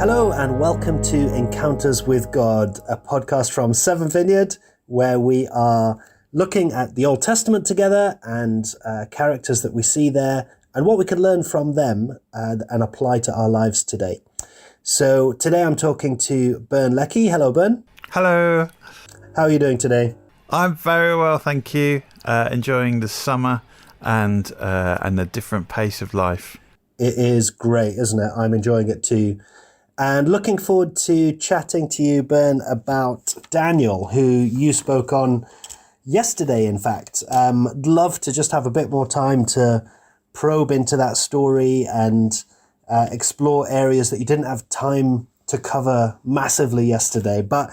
Hello and welcome to Encounters with God, a podcast from Seven Vineyard, where we are looking at the Old Testament together and characters that we see there and what we can learn from them and apply to our lives today. So today I'm talking to Bern Leckie. Hello, Bern. Hello. How are you doing today? I'm very well, thank you. Enjoying the summer and the different pace of life. It is great, isn't it? I'm enjoying it too. And looking forward to chatting to you, Bern, about Daniel, who you spoke on yesterday, in fact. I'd love to just have a bit more time to probe into that story and explore areas that you didn't have time to cover massively yesterday. But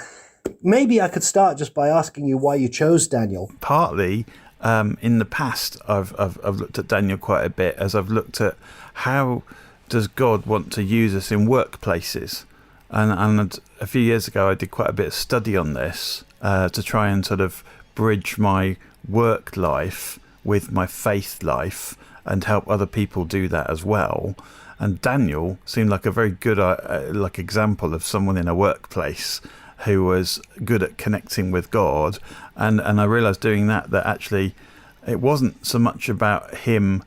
maybe I could start just by asking you why you chose Daniel. Partly, in the past, I've looked at Daniel quite a bit as I've looked at how does God want to use us in workplaces? And a few years ago, I did quite a bit of study on this to try and sort of bridge my work life with my faith life and help other people do that as well. And Daniel seemed like a very good example of someone in a workplace who was good at connecting with God. And I realised doing that actually it wasn't so much about him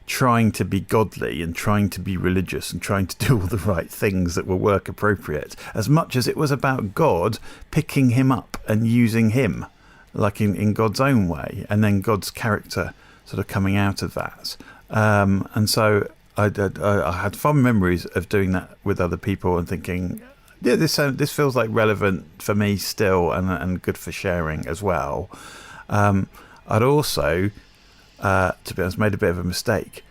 trying to be godly and trying to be religious and trying to do all the right things that were work appropriate, as much as it was about God picking him up and using him like in God's own way, and then God's character sort of coming out of that. And so I had fond memories of doing that with other people and thinking, yeah, this feels like relevant for me still and good for sharing as well. I'd also, to be honest, made a bit of a mistake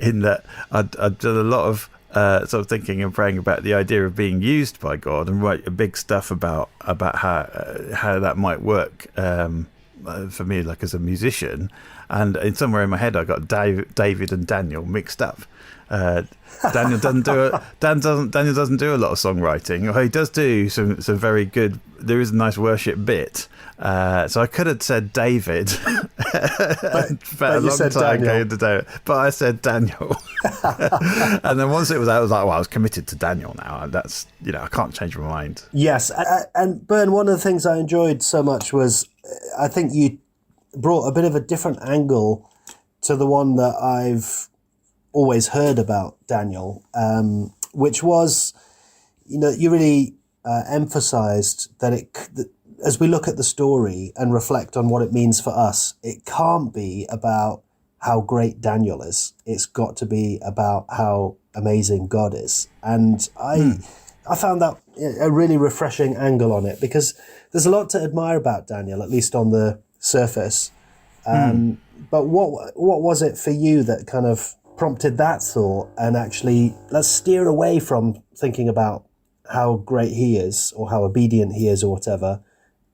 in that I'd done a lot of sort of thinking and praying about the idea of being used by God and write a big stuff about how that might work for me, like as a musician. And somewhere in my head, I got David and Daniel mixed up. Daniel doesn't do a lot of songwriting. Or he does do some very good. There is a nice worship bit. So I could have said David, but a long time ago to do it. But I said Daniel, and then once it was out, I was like, well, I was committed to Daniel now. That's I can't change my mind. Yes, and Bern, one of the things I enjoyed so much was I think you brought a bit of a different angle to the one that I've always heard about Daniel, which was, you really emphasized that as we look at the story and reflect on what it means for us, it can't be about how great Daniel is. It's got to be about how amazing God is. And I found that a really refreshing angle on it, because there's a lot to admire about Daniel, at least on the surface. But what was it for you that kind of prompted that thought, and actually let's steer away from thinking about how great he is or how obedient he is or whatever,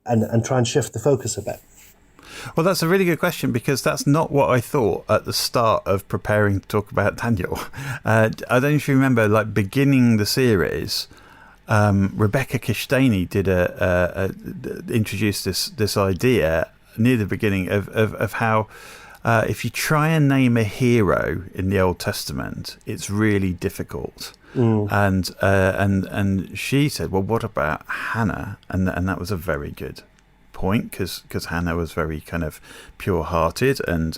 and try and shift the focus a bit? Well, that's a really good question, because that's not what I thought at the start of preparing to talk about Daniel. I don't know if you remember, like beginning the series, Rebecca Kishtaney did introduced this idea near the beginning of how if you try and name a hero in the Old Testament, it's really difficult. And she said, well, what about Hannah? And that was a very good point, because Hannah was very kind of pure-hearted and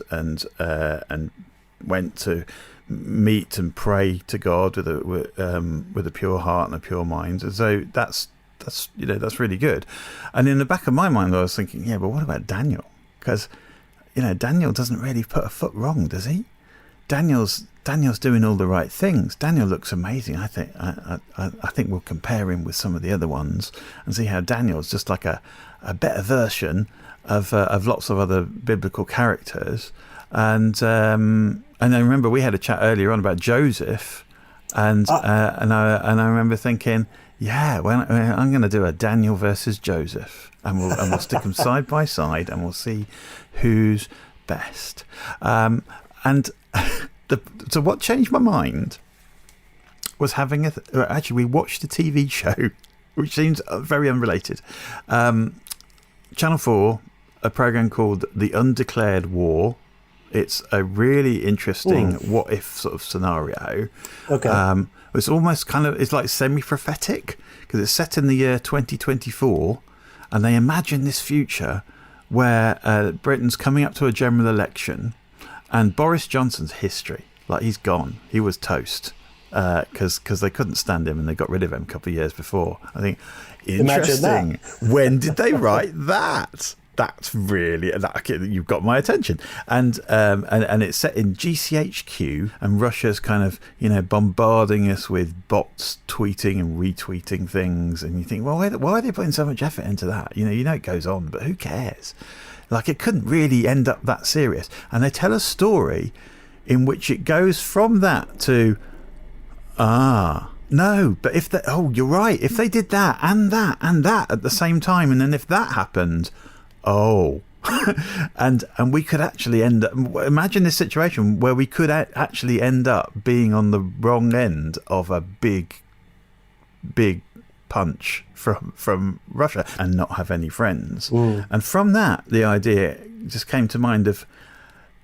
went to meet and pray to God with a pure heart and a pure mind. And so that's really good. And in the back of my mind, I was thinking, yeah, but what about Daniel? Because Daniel doesn't really put a foot wrong, does he? Daniel's doing all the right things. Daniel looks amazing. I think we'll compare him with some of the other ones and see how Daniel's just like a better version of lots of other biblical characters. And then remember we had a chat earlier on about Joseph, and I remember thinking, yeah, well, I'm going to do a Daniel versus Joseph, and we'll stick them side by side, and we'll see who's best. So what changed my mind was having actually we watched a TV show, which seems very unrelated. Channel 4, a program called The Undeclared War, It's a really interesting what if sort of scenario. Okay. It's almost it's like semi-prophetic, because it's set in the year 2024, and they imagine this future where Britain's coming up to a general election, and Boris Johnson's history, like, he's gone. He was toast, because they couldn't stand him and they got rid of him a couple of years before. I think, interesting. When did they write that? That's really, you've got my attention. And it's set in GCHQ, and Russia's kind of, bombarding us with bots tweeting and retweeting things. And you think, well, why are they putting so much effort into that? It goes on, but who cares? Like, it couldn't really end up that serious. And they tell a story in which it goes from that to, no, but you're right. If they did that and that and that at the same time, and then if that happened, and we could actually end up, imagine this situation where we could actually end up being on the wrong end of a big punch from Russia and not have any friends. And from that, the idea just came to mind of,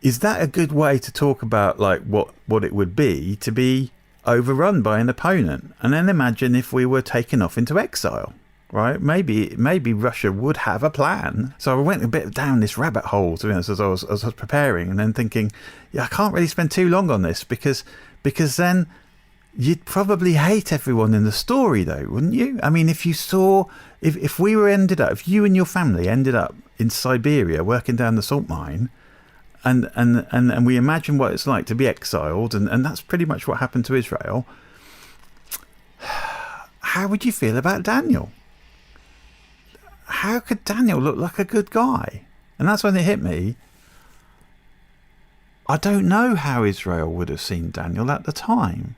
is that a good way to talk about, like, what it would be to be overrun by an opponent? And then imagine if we were taken off into exile. Right, maybe Russia would have a plan. So I went a bit down this rabbit hole, to be honest, as I was preparing, and then thinking, I can't really spend too long on this because then you'd probably hate everyone in the story, though, wouldn't you? I mean, if you saw, if you and your family ended up in Siberia working down the salt mine, and we imagine what it's like to be exiled, and that's pretty much what happened to Israel. How would you feel about Daniel? How could Daniel look like a good guy? And that's when it hit me. I don't know how Israel would have seen Daniel at the time.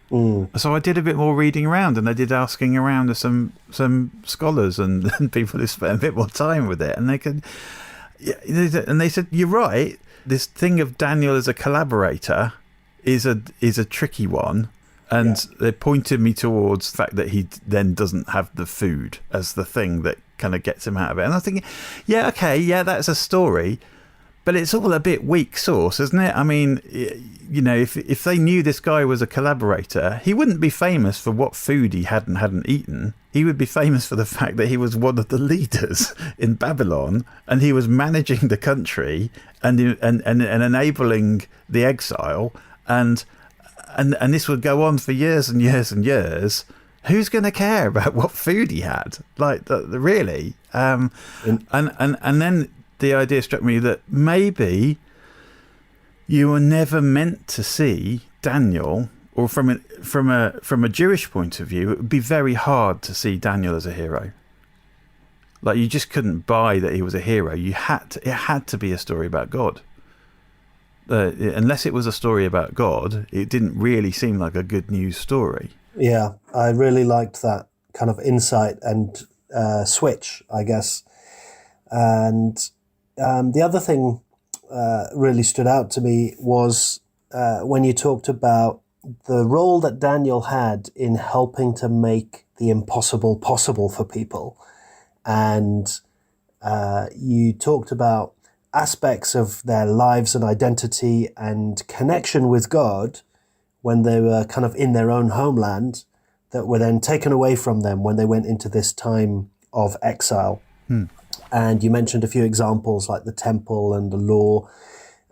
So I did a bit more reading around, and I did asking around to some scholars and people who spent a bit more time with it, and they said, you're right. This thing of Daniel as a collaborator is a tricky one. And they pointed me towards the fact that he then doesn't have the food as the thing that kind of gets him out of it. And I was thinking, that's a story, but it's all a bit weak sauce, isn't it? I mean, if they knew this guy was a collaborator, he wouldn't be famous for what food he hadn't eaten. He would be famous for the fact that he was one of the leaders in Babylon, and he was managing the country and enabling the exile, and this would go on for years and years and years. Who's going to care about what food he had? Like, really? And then the idea struck me that maybe you were never meant to see Daniel, or from a Jewish point of view, it would be very hard to see Daniel as a hero. Like, you just couldn't buy that he was a hero. It had to be a story about God. Unless it was a story about God, it didn't really seem like a good news story. Yeah, I really liked that kind of insight and switch, I guess. And the other thing really stood out to me was when you talked about the role that Daniel had in helping to make the impossible possible for people. And you talked about aspects of their lives and identity and connection with God when they were kind of in their own homeland that were then taken away from them when they went into this time of exile. And you mentioned a few examples like the temple and the law,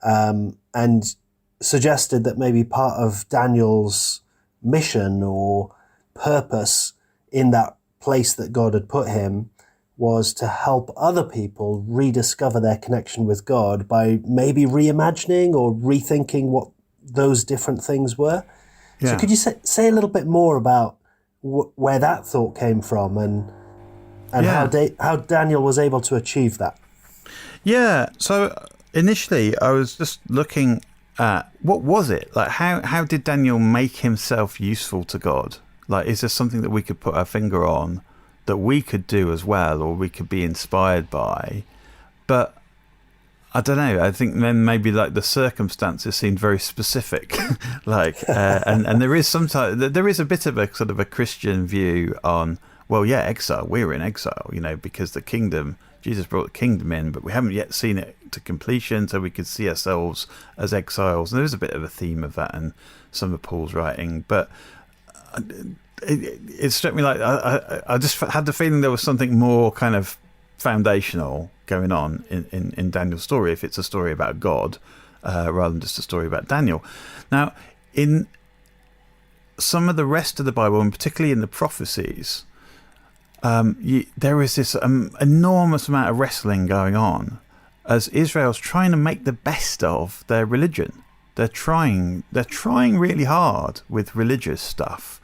and suggested that maybe part of Daniel's mission or purpose in that place that God had put him was to help other people rediscover their connection with God by maybe reimagining or rethinking what those different things were. Yeah. So could you say a little bit more about where that thought came from and how Daniel was able to achieve that? Yeah, so initially I was just looking at, what was it? Like, how did Daniel make himself useful to God? Like, is there something that we could put our finger on that we could do as well, or we could be inspired by? But I don't know. I think then maybe like the circumstances seemed very specific, and there is a bit of a sort of a Christian view on, well, yeah, exile. We're in exile, because the kingdom Jesus brought the kingdom in, but we haven't yet seen it to completion, so we could see ourselves as exiles. And there is a bit of a theme of that in some of Paul's writing, but it struck me like I just had the feeling there was something more kind of foundational going on in Daniel's story, if it's a story about God rather than just a story about Daniel. Now, in some of the rest of the Bible, and particularly in the prophecies, there is this enormous amount of wrestling going on as Israel's trying to make the best of their religion. They're trying really hard with religious stuff,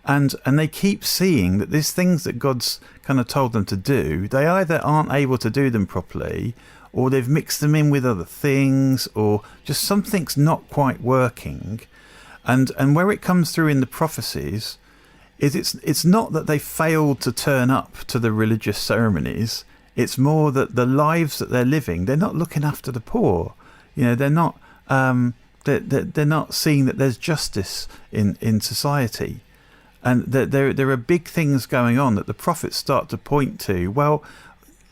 and they keep seeing that these things that God's kind of told them to do, they either aren't able to do them properly, or they've mixed them in with other things, or just something's not quite working. And where it comes through in the prophecies is it's not that they failed to turn up to the religious ceremonies. It's more that the lives that they're living, they're not looking after the poor. They're not they're not seeing that there's justice in society, and that there are big things going on that the prophets start to point to. Well,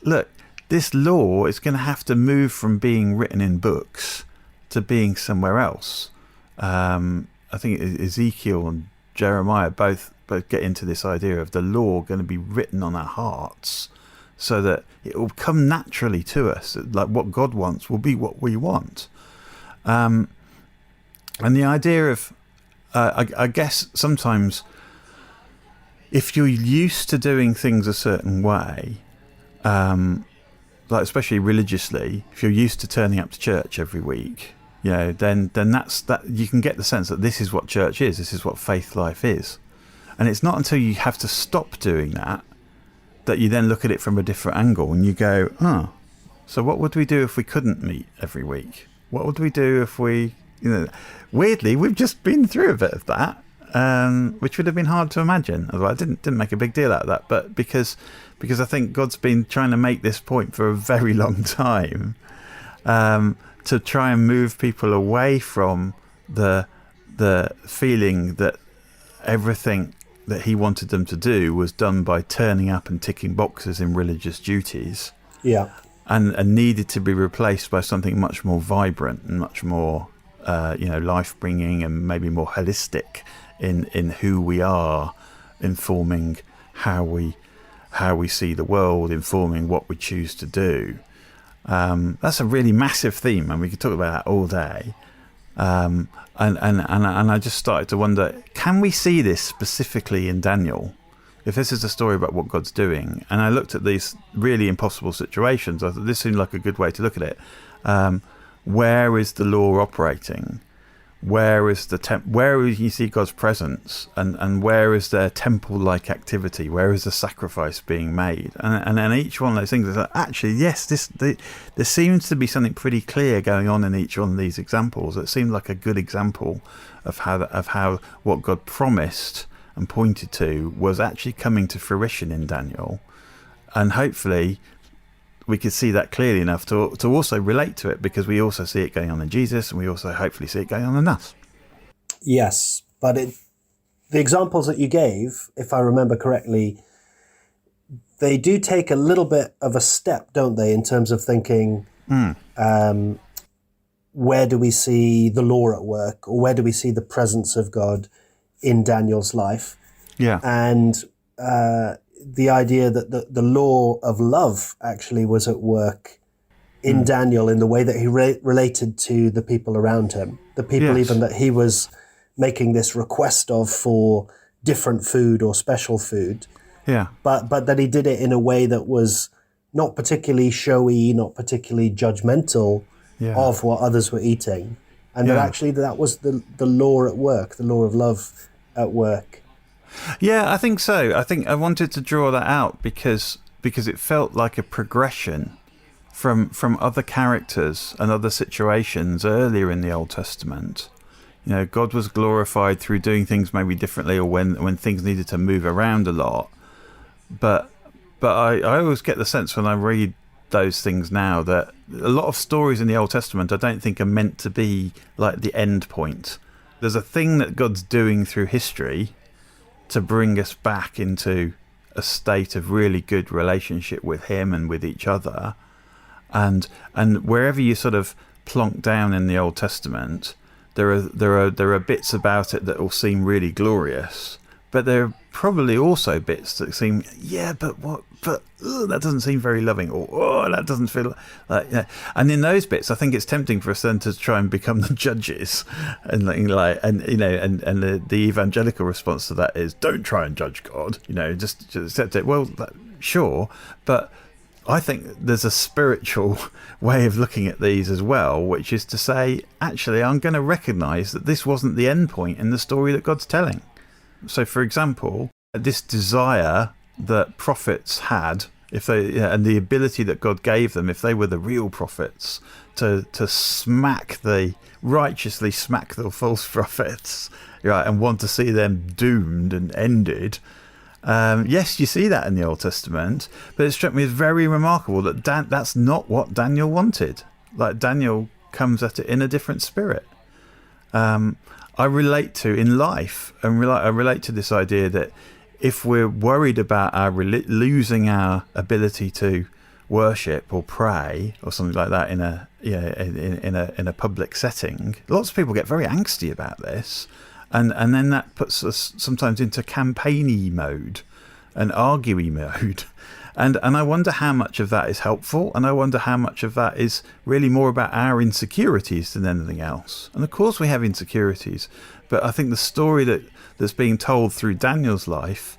look, this law is going to have to move from being written in books to being somewhere else. I think Ezekiel and Jeremiah both get into this idea of the law going to be written on our hearts, so that it will come naturally to us. Like what God wants will be what we want. And the idea of, I guess sometimes if you're used to doing things a certain way, like especially religiously, if you're used to turning up to church every week, then that's that. You can get the sense that this is what church is. This is what faith life is. And it's not until you have to stop doing that you then look at it from a different angle and you go, so what would we do if we couldn't meet every week? What would we do if we, weirdly, we've just been through a bit of that, which would have been hard to imagine. Although I didn't make a big deal out of that, but because I think God's been trying to make this point for a very long time, to try and move people away from the feeling that everything that he wanted them to do was done by turning up and ticking boxes in religious duties. Yeah. And needed to be replaced by something much more vibrant and much more, life-bringing and maybe more holistic in who we are, informing how we see the world, informing what we choose to do. That's a really massive theme, and we could talk about that all day. And I just started to wonder, can we see this specifically in Daniel? If this is a story about what God's doing, and I looked at these really impossible situations, I thought this seemed like a good way to look at it. Where is the law operating? Where is where you see God's presence, and where is there temple-like activity? Where is the sacrifice being made? And then each one of those things is like, actually, yes, there seems to be something pretty clear going on in each one of these examples. It seemed like a good example of how what God promised and pointed to was actually coming to fruition in Daniel, and hopefully we could see that clearly enough to also relate to it, because we also see it going on in Jesus, and we also hopefully see it going on in us. Yes, but the examples that you gave, if I remember correctly, they do take a little bit of a step, don't they, in terms of thinking, where do we see the law at work, or where do we see the presence of God in Daniel's life? Yeah. And the idea that the law of love actually was at work in Daniel in the way that he related to the people around him, the people even that he was making this request of for different food or special food. Yeah. But that he did it in a way that was not particularly showy, not particularly judgmental of what others were eating. And that actually that was the law at work, the law of love at work. Yeah, I think so. I think I wanted to draw that out because it felt like a progression from other characters and other situations earlier in the Old Testament. God was glorified through doing things maybe differently, or when things needed to move around a lot. But I always get the sense when I read those things now that a lot of stories in the Old Testament I don't think are meant to be like the end point. There's a thing that God's doing through history to bring us back into a state of really good relationship with him and with each other. And wherever you sort of plonk down in the Old Testament, there are bits about it that will seem really glorious, but there are probably also bits that seem, that doesn't seem very loving, or that doesn't feel like, yeah. And in those bits, I think it's tempting for us then to try and become the judges, and the evangelical response to that is, don't try and judge God, just accept it. Well, sure, but I think there's a spiritual way of looking at these as well, which is to say, actually, I'm going to recognise that this wasn't the end point in the story that God's telling. So, for example, this desire that prophets had, and the ability that God gave them, if they were the real prophets, to righteously smack the false prophets, right, and want to see them doomed and ended. Yes, you see that in the Old Testament, but it struck me as very remarkable that that's not what Daniel wanted. Like, Daniel comes at it in a different spirit. I relate to in life, and I relate to this idea that if we're worried about losing our ability to worship or pray or something like that in a public setting, lots of people get very angsty about this. And then that puts us sometimes into campaigny mode and arguey mode. And I wonder how much of that is helpful, and I wonder how much of that is really more about our insecurities than anything else. And of course we have insecurities, but I think the story that's being told through Daniel's life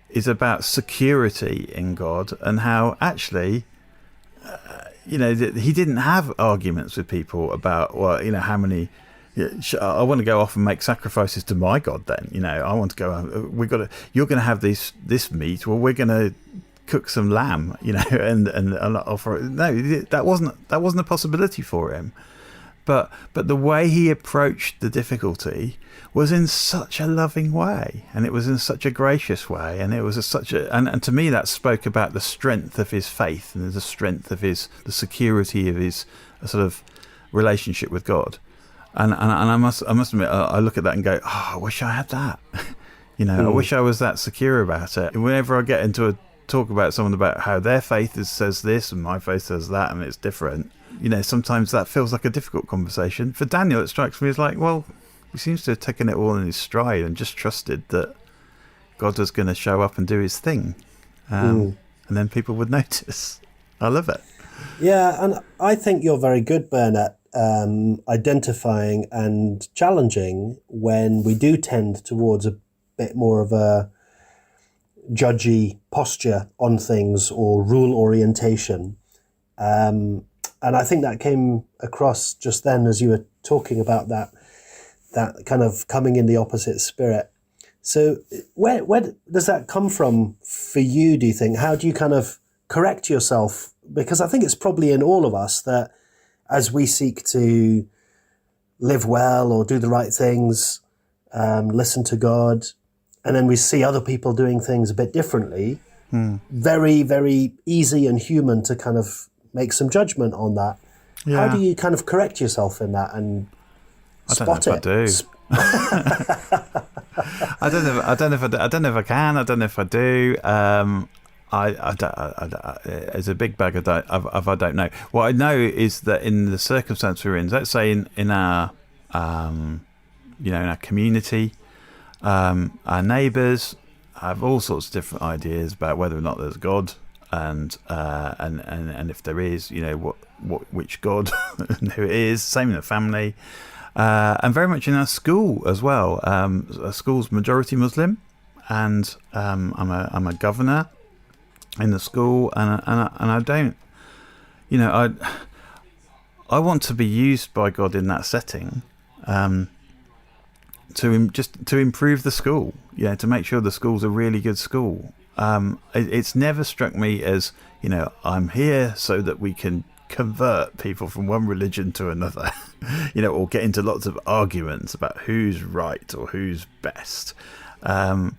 is about security in God, and how actually, he didn't have arguments with people about, how many... I want to go off and make sacrifices to my God. Then, I want to go. You're going to have this meat. Well, we're going to cook some lamb. And offer it. No, that wasn't a possibility for him. But the way he approached the difficulty was in such a loving way, and it was in such a gracious way, and it was and to me that spoke about the strength of his faith and the strength of the security of his sort of relationship with God. And I must admit, I look at that and go, oh, I wish I had that. I wish I was that secure about it. Whenever I get into a talk about someone about how their faith says this and my faith says that, and it's different, sometimes that feels like a difficult conversation. For Daniel, it strikes me as like, well, he seems to have taken it all in his stride and just trusted that God was going to show up and do his thing. And then people would notice. I love it. Yeah, and I think you're very good, Bern, at identifying and challenging when we do tend towards a bit more of a judgy posture on things or rule orientation. And I think that came across just then as you were talking about that kind of coming in the opposite spirit. So where does that come from for you, do you think? How do you kind of correct yourself? Because I think it's probably in all of us that as we seek to live well or do the right things, listen to God, and then we see other people doing things a bit differently, very, very easy and human to kind of make some judgment on that. Yeah. How do you kind of correct yourself in that and spot it? I don't know if I can. I don't know if I do. It's a big bag of I don't know. What I know is that in the circumstance we're in, let's say in our in our community, our neighbours have all sorts of different ideas about whether or not there's God, and if there is, which God and who it is. Same in the family, and very much in our school as well. Our school's majority Muslim, and I'm a governor in the school, and I don't, I want to be used by God in that setting, to improve the school, to make sure the school's a really good school. It's never struck me as, I'm here so that we can convert people from one religion to another, or get into lots of arguments about who's right or who's best. And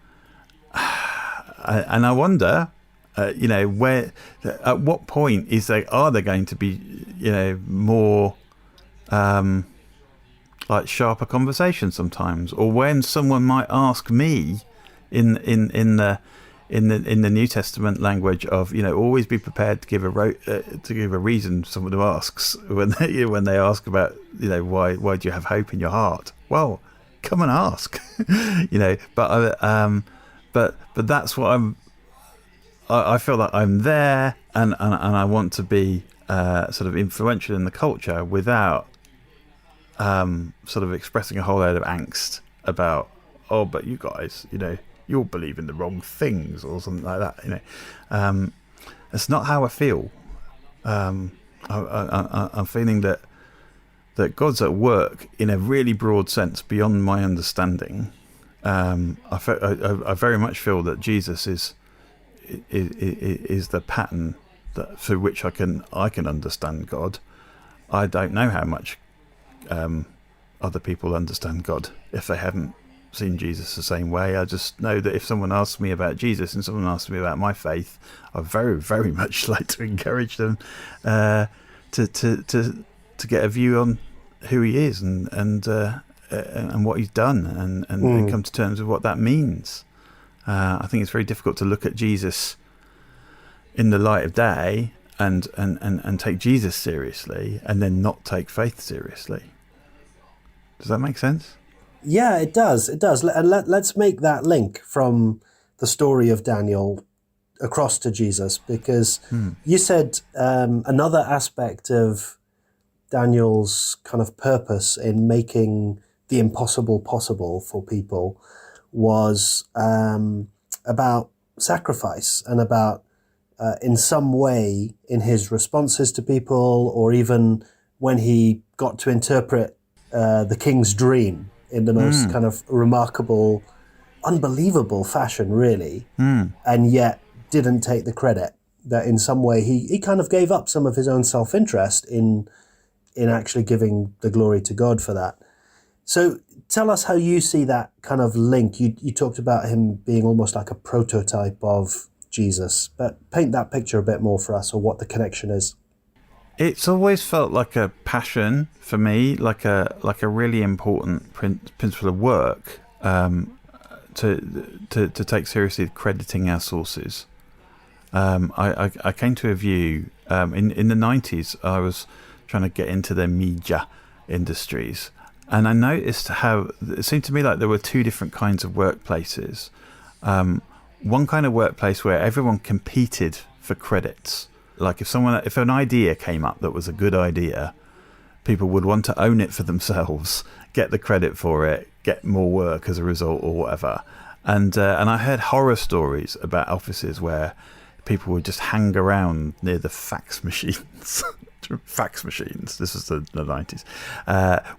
I wonder, where, at what point are there going to be, more like sharper conversations sometimes, or when someone might ask me in in the New Testament language of, always be prepared to give a reason to someone who asks when they ask about, why do you have hope in your heart? Well, come and ask, but that's what I feel like I'm there, and I want to be sort of influential in the culture without sort of expressing a whole load of angst about, oh, but you guys, you'll believe in the wrong things or something like that. It's not how I feel. I'm feeling that God's at work in a really broad sense beyond my understanding. I very much feel that Jesus is the pattern through which I can understand God. I don't know how much other people understand God if they haven't seen Jesus the same way. I just know that if someone asks me about Jesus and someone asks me about my faith, I very, very much like to encourage them to get a view on who he is and what he's done and come to terms with what that means. I think it's very difficult to look at Jesus in the light of day and take Jesus seriously and then not take faith seriously. Does that make sense? Yeah, it does. It does. And let's make that link from the story of Daniel across to Jesus, because you said another aspect of Daniel's kind of purpose in making the impossible possible for people was about sacrifice and about in some way in his responses to people, or even when he got to interpret the king's dream in the most kind of remarkable, unbelievable fashion, really, and yet didn't take the credit. That in some way he kind of gave up some of his own self-interest in actually giving the glory to God for that. So tell us how you see that kind of link. You talked about him being almost like a prototype of Jesus, but paint that picture a bit more for us, or what the connection is. It's always felt like a passion for me, like a really important principle of work, to take seriously crediting our sources. I came to a view in the 90s. I was trying to get into the media industries, and I noticed how it seemed to me like there were two different kinds of workplaces. One kind of workplace where everyone competed for credits. Like if an idea came up that was a good idea, people would want to own it for themselves, get the credit for it, get more work as a result or whatever. And I heard horror stories about offices where people would just hang around near the fax machines. Fax machines. This was the 90s,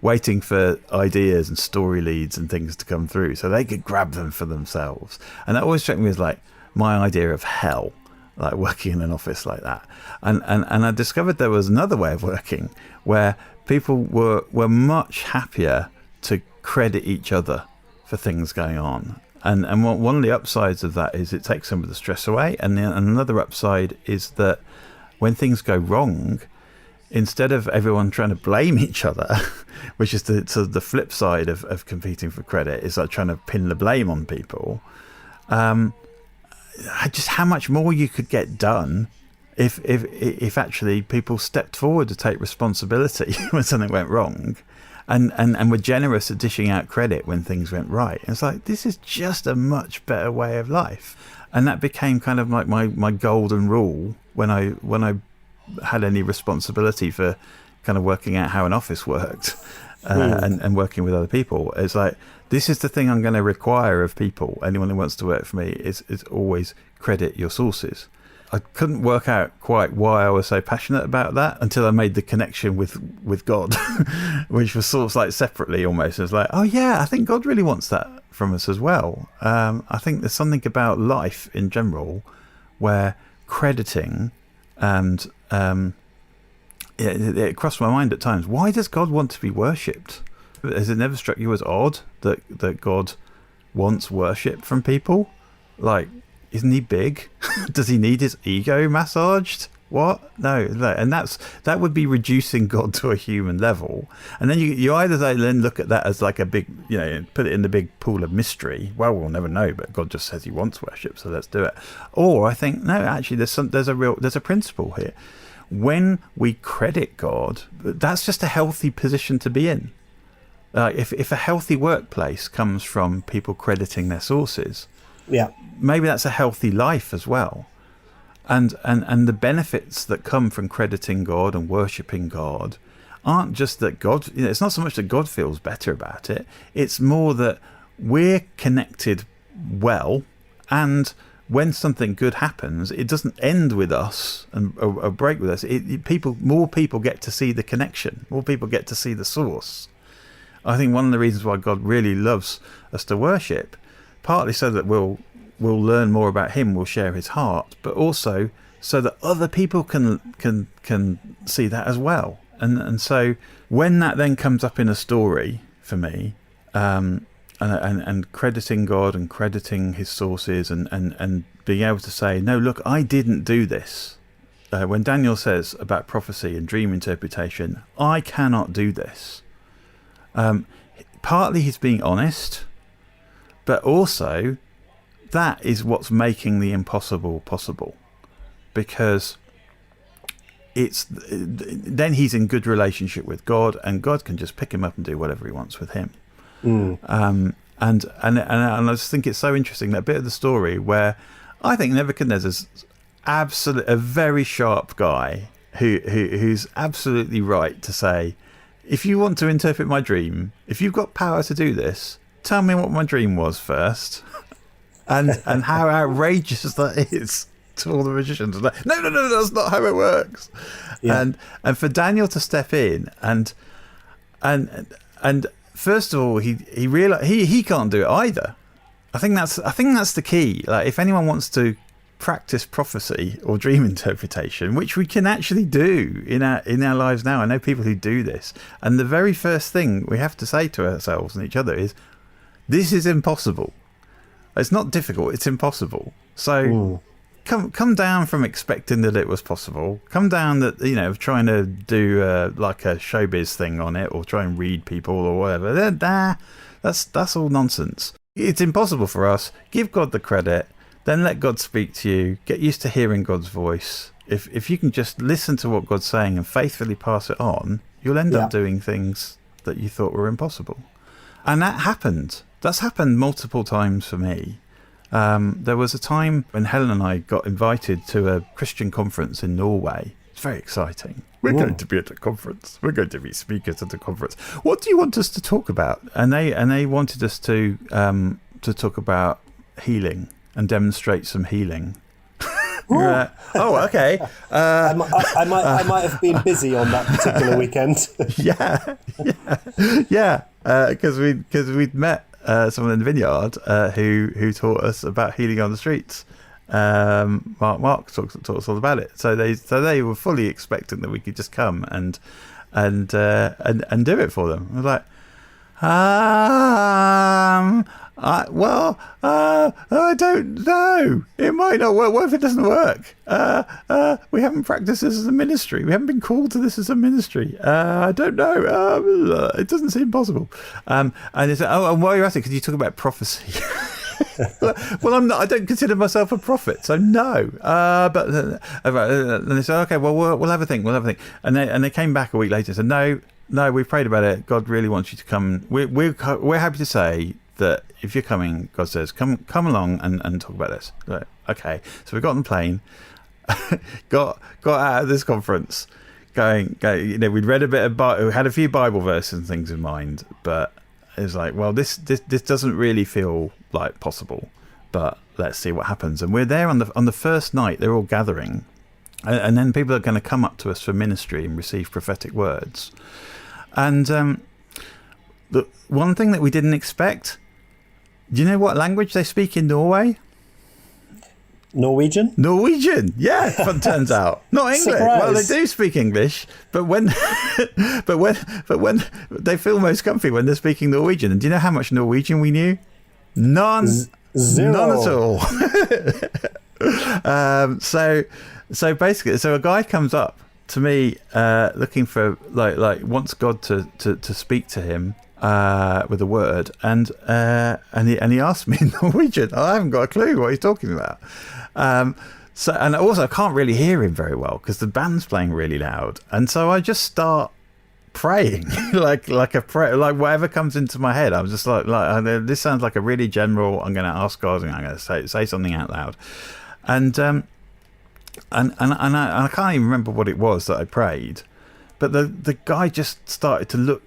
waiting for ideas and story leads and things to come through so they could grab them for themselves. And that always struck me as like my idea of hell, like working in an office like that. And I discovered there was another way of working where people were much happier to credit each other for things going on. And one of the upsides of that is it takes some of the stress away. And another upside is that when things go wrong, instead of everyone trying to blame each other, which is the flip side of competing for credit, is like trying to pin the blame on people. Just how much more you could get done if actually people stepped forward to take responsibility when something went wrong, and were generous at dishing out credit when things went right. And it's like, this is just a much better way of life. And that became kind of like my golden rule when I had any responsibility for kind of working out how an office worked, and working with other people. It's like, this is the thing I'm going to require of people. Anyone who wants to work for me is always credit your sources. I couldn't work out quite why I was so passionate about that until I made the connection with God, which was sort of like separately almost. It was like, oh yeah, I think God really wants that from us as well. I think there's something about life in general where crediting and it crossed my mind at times. Why does God want to be worshipped? Has it never struck you as odd that God wants worship from people? Like, isn't he big? Does he need his ego massaged? What? No, and that would be reducing God to a human level. And then you either then look at that as like a big, put it in the big pool of mystery. Well, we'll never know, but God just says He wants worship, so let's do it. Or I think no, actually, there's a principle here. When we credit God, that's just a healthy position to be in. If a healthy workplace comes from people crediting their sources, maybe that's a healthy life as well. And the benefits that come from crediting God and worshipping God aren't just that God, it's not so much that God feels better about it. It's more that we're connected well, and when something good happens, it doesn't end with us and or break with us. More people get to see the connection. More people get to see the source. I think one of the reasons why God really loves us to worship, partly so that we'll learn more about Him, we'll share His heart, but also so that other people can see that as well. And so when that then comes up in a story for me, and crediting God and crediting His sources and being able to say, no, look, I didn't do this. When Daniel says about prophecy and dream interpretation, I cannot do this. Partly he's being honest, but also that is what's making the impossible possible, because then he's in good relationship with God, and God can just pick him up and do whatever He wants with him. And I just think it's so interesting, that bit of the story where I think Nebuchadnezzar's a very sharp guy who's absolutely right to say, if you want to interpret my dream, if you've got power to do this, tell me what my dream was first. And how outrageous that is to all the magicians. Like, no, that's not how it works. Yeah. And for Daniel to step in and first of all, he realized he can't do it either. I think that's the key. Like, if anyone wants to practice prophecy or dream interpretation, which we can actually do in our lives now, I know people who do this, and the very first thing we have to say to ourselves and each other is, this is impossible. It's not difficult, it's impossible. So come down from expecting that it was possible. Come down that, of trying to do like a showbiz thing on it, or try and read people or whatever. That's all nonsense. It's impossible for us. Give God the credit, then let God speak to you. Get used to hearing God's voice. If you can just listen to what God's saying and faithfully pass it on, you'll end up doing things that you thought were impossible. And that happened. That's happened multiple times for me. There was a time when Helen and I got invited to a Christian conference in Norway. It's very exciting. We're going to be at a conference. We're going to be speakers at the conference. What do you want us to talk about? And they wanted us to talk about healing and demonstrate some healing. Oh, okay. I might have been busy on that particular weekend. Yeah. Because we'd met someone in the vineyard who taught us about healing on the streets. Mark taught us all about it. So they were fully expecting that we could just come and do it for them. I was like, I don't know. It might not work. What if it doesn't work? We haven't practiced this as a ministry. We haven't been called to this as a ministry. I don't know. It doesn't seem possible. And they said, and while you're at it, could you talk about prophecy? Well, I'm not. I don't consider myself a prophet, so no. But and they said, okay, well, we'll have a think. And they came back a week later and said, no, we've prayed about it. God really wants you to come. We're happy to say that if you're coming, God says, come along and talk about this. Like, okay, so we got on the plane, got out of this conference, going. We'd read a bit of we had a few Bible verses and things in mind, but it was like, well, this doesn't really feel like possible, but let's see what happens. And we're there on the first night. They're all gathering, and then people are going to come up to us for ministry and receive prophetic words. And the one thing that we didn't expect. Do you know what language they speak in Norway? Norwegian, yeah. It turns out not English. Surprise. Well, they do speak English, but when they feel most comfy when they're speaking Norwegian. And do you know how much Norwegian we knew? None. Zero. None at all. So So basically, so a guy comes up to me looking for like wants God to speak to him with a word, and he asked me in Norwegian. I haven't got a clue what he's talking about. So, and also I can't really hear him very well because the band's playing really loud, and so I just start praying like a prayer, like whatever comes into my head. I'm just like this sounds like a really general. I'm going to ask God, and I'm going to say something out loud, and I can't even remember what it was that I prayed, but the guy just started to look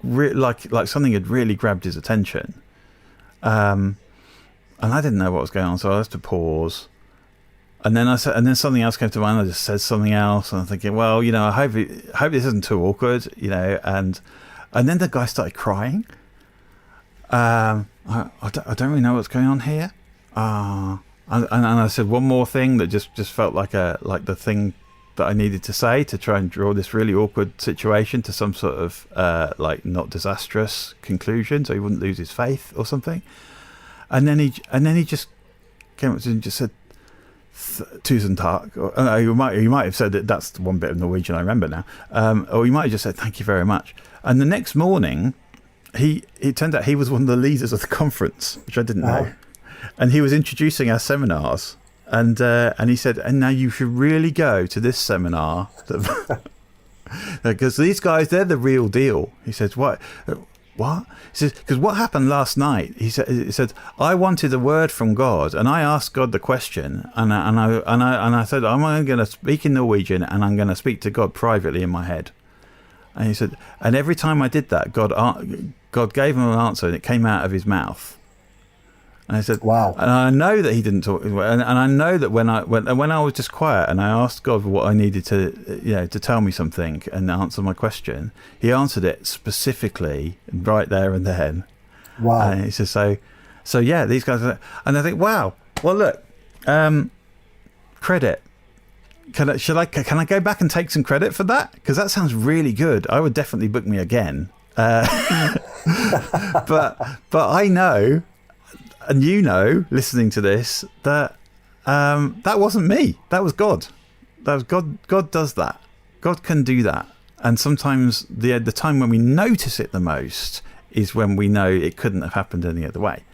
like something had really grabbed his attention, and I didn't know what was going on, so I had to pause. And then then something else came to mind. I just said something else, and I'm thinking, well, I hope this isn't too awkward, And then the guy started crying. I don't really know what's going on here. And I said one more thing that just felt like the thing that I needed to say to try and draw this really awkward situation to some sort of not disastrous conclusion, so he wouldn't lose his faith or something. And then he just came up to me and just said, Tusen takk. You might have said that. That's one bit of Norwegian I remember now. Or you might have just said thank you very much. And the next morning, it turned out he was one of the leaders of the conference, which I didn't know. And he was introducing our seminars. And he said, and now you should really go to this seminar because these guys, they're the real deal. He says, what? He says, because what happened last night, he said, I wanted a word from God, and I asked God the question, and I said, I'm going to speak in Norwegian, and I'm going to speak to God privately in my head. And he said, and every time I did that, God gave him an answer, and it came out of his mouth. And I said, wow. And I know that he didn't talk, and I know that when I was just quiet and I asked God what I needed to tell me something and answer my question, he answered it specifically right there and then. Wow. And he says, so yeah, these guys are, and I think, wow, well look, credit. Can I go back and take some credit for that? Because that sounds really good. I would definitely book me again. But I know, and listening to this, that that wasn't me. That was God. That was God. God does that. God can do that. And sometimes the time when we notice it the most is when we know it couldn't have happened any other way.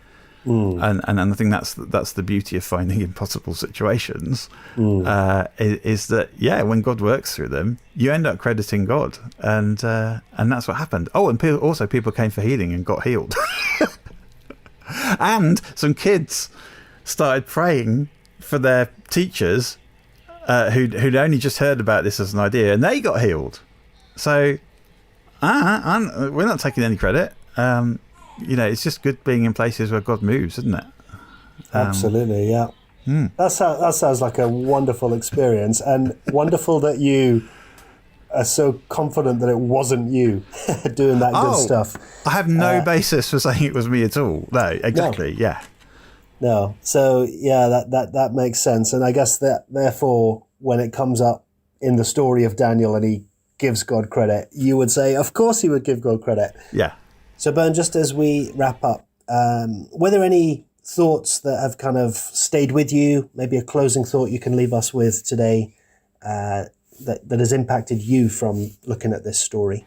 And I think that's the beauty of finding impossible situations, is that when God works through them, you end up crediting God, and that's what happened. Oh, and people came for healing and got healed. And some kids started praying for their teachers who'd only just heard about this as an idea, and they got healed. So we're not taking any credit. It's just good being in places where God moves, isn't it? Absolutely, yeah. That sounds like a wonderful experience, and wonderful that you are so confident that it wasn't you doing that good stuff. I have no basis for saying it was me at all. No, exactly, no. yeah. No, so that makes sense, and I guess that therefore, when it comes up in the story of Daniel and he gives God credit, you would say, of course, he would give God credit. Yeah. So, Bern, just as we wrap up, were there any thoughts that have kind of stayed with you? Maybe a closing thought you can leave us with today that has impacted you from looking at this story?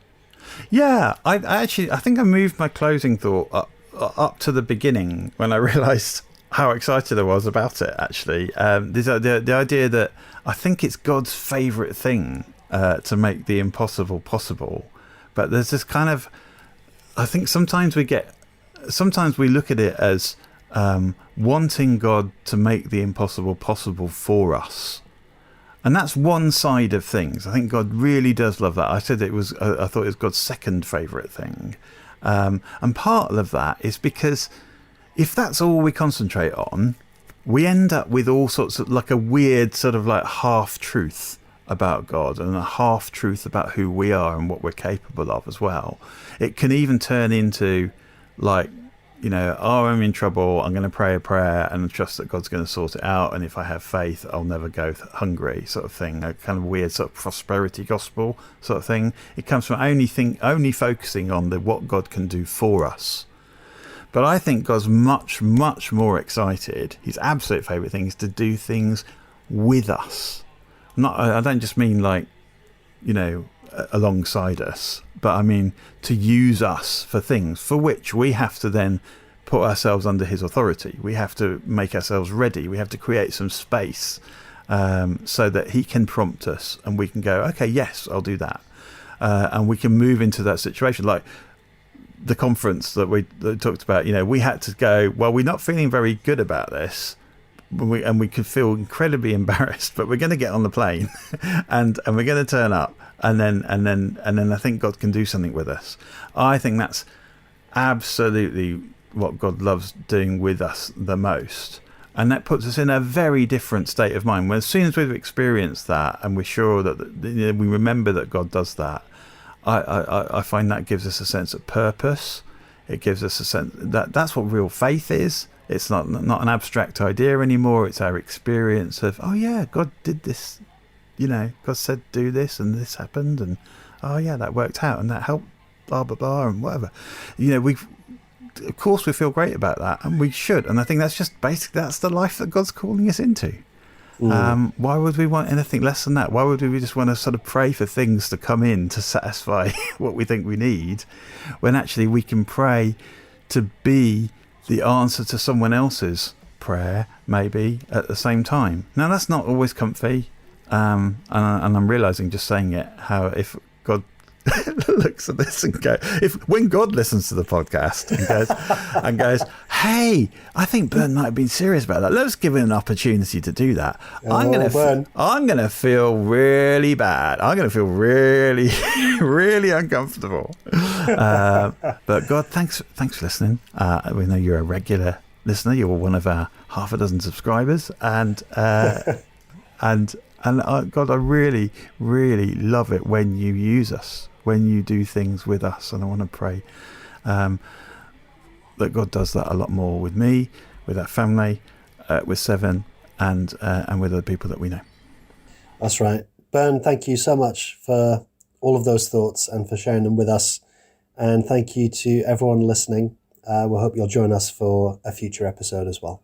Yeah, I think I moved my closing thought up to the beginning when I realised how excited I was about it. Actually, the idea that I think it's God's favourite thing to make the impossible possible, but there's this kind of, I think sometimes we look at it as wanting God to make the impossible possible for us. And that's one side of things. I think God really does love that. I thought it was God's second favourite thing. And part of that is because if that's all we concentrate on, we end up with all sorts of like a weird sort of like half-truth about God and a half-truth about who we are and what we're capable of as well. It can even turn into like, I'm in trouble, I'm going to pray a prayer and trust that God's going to sort it out, and if I have faith, I'll never go hungry, sort of thing. A kind of weird sort of prosperity gospel sort of thing. It comes from only focusing on what God can do for us. But I think God's much, much more excited. His absolute favourite thing is to do things with us. Not, I don't just mean like, alongside us, but I mean to use us for things for which we have to then put ourselves under his authority. We have to make ourselves ready. We have to create some space so that he can prompt us and we can go, okay, yes, I'll do that. And we can move into that situation. Like the conference that we talked about, we had to go, well, we're not feeling very good about this. And we could feel incredibly embarrassed, but we're going to get on the plane and we're going to turn up. And then I think God can do something with us. I think that's absolutely what God loves doing with us the most. And that puts us in a very different state of mind. When as soon as we've experienced that and we're sure that we remember that God does that, I find that gives us a sense of purpose. It gives us a sense that's what real faith is. It's not an abstract idea anymore. It's our experience of, oh yeah, God did this. God said do this and this happened, and oh yeah, that worked out and that helped, blah blah blah, and whatever. Of course we feel great about that, and we should. And I think that's just that's the life that God's calling us into. Why would we want anything less than that? Why would we just want to sort of pray for things to come in to satisfy what we think we need, when actually we can pray to be the answer to someone else's prayer, maybe at the same time? Now that's not always comfy, and I'm realizing just saying it, how if God looks at this and when God listens to the podcast and goes, hey, I think Bern might have been serious about that, let's give him an opportunity to do that. I'm gonna feel really bad. I'm gonna feel really really uncomfortable. But God, thanks for listening. We know you're a regular listener. You're one of our half a dozen subscribers, and God, I really, really love it when you use us, when you do things with us. And I want to pray that God does that a lot more with me, with our family, with Seven, and with other people that we know. That's right. Bern, thank you so much for all of those thoughts and for sharing them with us. And thank you to everyone listening. We hope you'll join us for a future episode as well.